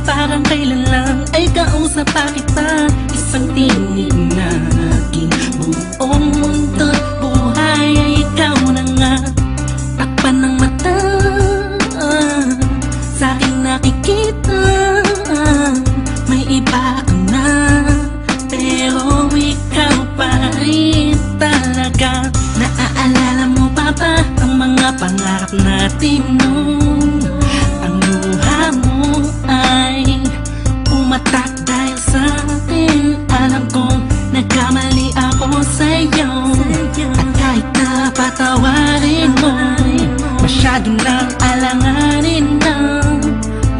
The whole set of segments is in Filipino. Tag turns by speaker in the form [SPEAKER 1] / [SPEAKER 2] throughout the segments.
[SPEAKER 1] parang kailan lang ay kausap pa kita. Isang tinig na aking buong mundo't buhay ay ikaw na nga. Takpan ng mata, sa'king nakikita, may iba ka na, pero ikaw pa rin talaga. Naaalala mo pa ba ang mga pangarap natin noon? Ang luha mo ay umatak dahil sa atin. Alam kong nagkamali ako sa'yo, at kahit na patawarin mo, masyado nang alanganin na.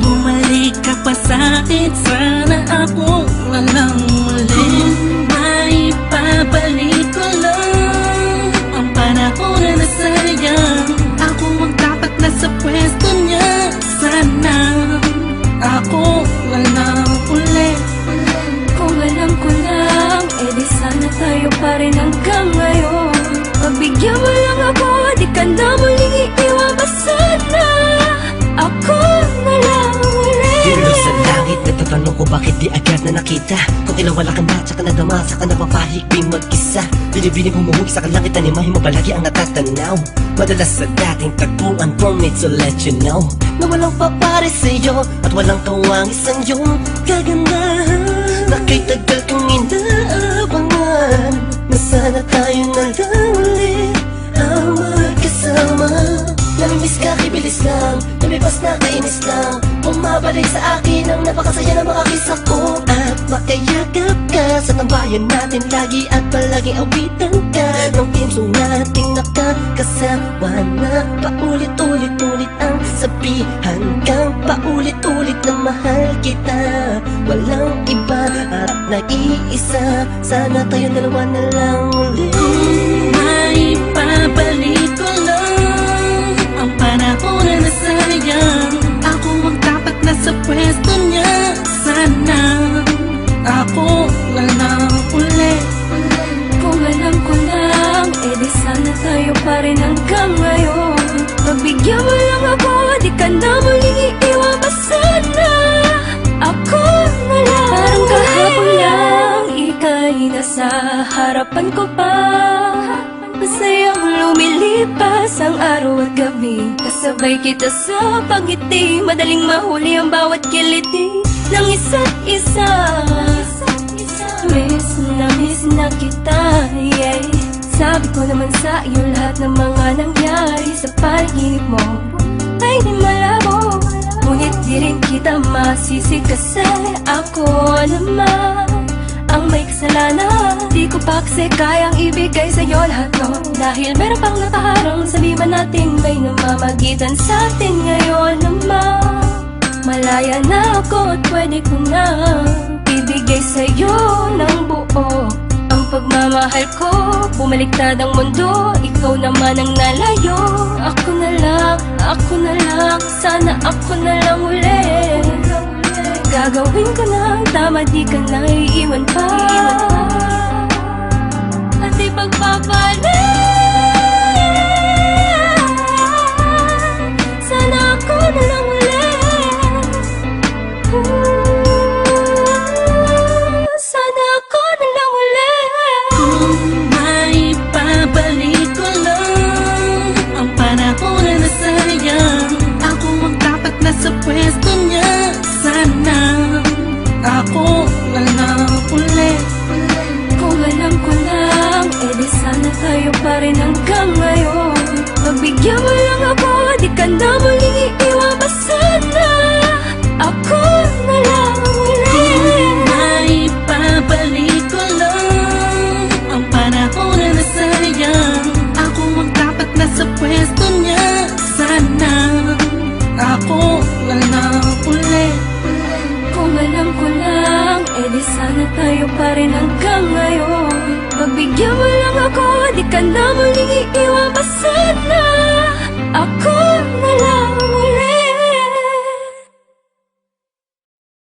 [SPEAKER 1] Bumalik ka pa sa'kin, sana ako walang muli. May pabalik ko lang ang panahon na nasayang. Ako ang dapat nasa pwesto niya, sana ako walang uli.
[SPEAKER 2] Kung alam ko lang, edi sana tayo pa rin hanggang ngayon. Pagbigyan mo lang ako, di ka na muling iiwan pa sana. Ako na lang ulit.
[SPEAKER 3] Dilo sa langit, nagtatanong ko bakit di agad na nakita. Kung kilawala ka na, tsaka nadama, saka napapahigping mag-isa. Binibining humuhugi sa kalangit, animahin mo palagi ang natatanaw. Madalas sa dating tagpuan, for me to let you know na walang papare sa'yo at walang kawang isang iyong kagandahan. Na kay tagal kong inaabangan, na sana tayo na lang ulit ang magkasama. Namimiss ka, kibilis lang, lumipas na kainis lang. Bumabalik sa akin ang napakasaya ng mga kisa ko. At makayagap ka sa tambayan natin lagi, at palaging awitan ka ng teamsong nating nakakasama na paulit-ulit-ulit ang sabihan kang paulit-ulit na mahal kita. Walang iba at nag-iisa, sana tayo dalawa na lang ulit.
[SPEAKER 1] May pabalik ko lang ang panahon na nasayang. Ako ang dapat nasa pwesto niya, sana ako walang uli.
[SPEAKER 2] Kung alam ko lang, edi sana tayo pa rin hanggang ngayon. Pagbigyan mo lang ako, di ka na muling iiwan pa sana. Ako na lang. Parang kahapon lang, ika'y nasa harapan ko pa. Masayang lumilipas ang araw at gabi, kasabay kita sa pagngiti, madaling mahuli ang bawat kiliti ng isa't isa. Miss na kita, yeah. Sabi ko naman sa iyo lahat ng mga nangyari sa panaginip mo ay di malabo, ngunit di rin kita masisi kasi ako naman ang may kasalanan. Di ko pa kasi kayang ibigay sa'yo lahat no, dahil meron pang nakaharang. Sabihin natin may namamagitan sa atin ngayon naman. Malaya na ako at pwede ko na ibigay sa'yo ng buo ang pagmamahal ko. Bumaliktad ang mundo, ikaw naman ang nalayo. Ako na lang, sana ako na lang ulit. Gagawin ko na ang tama, di ka na iiwan pa. At di pagpapalit, sana ako na lang ulit. Sana ako na lang ulit.
[SPEAKER 1] Kung may pabalik ko lang ang panahon na nasayang. Ako ang dapat nasa pwesto niya, sana ako walang uli.
[SPEAKER 2] Kung alam ko lang, edi sana tayo pa rin hanggang ngayon. Pagbigyan mo lang ako, di ka na muling iiwan pa sana. Ako na lang ulit.
[SPEAKER 1] May pabalik ko lang ang panahon na nasayang. Ako ang dapat nasa pwesto niya, sana ako walang uli.
[SPEAKER 2] Kung alam ko lang, edi sana tayo pa rin hanggang ngayon. Pagbigyan mo lang ako, di ka na muling iiwan pa sana.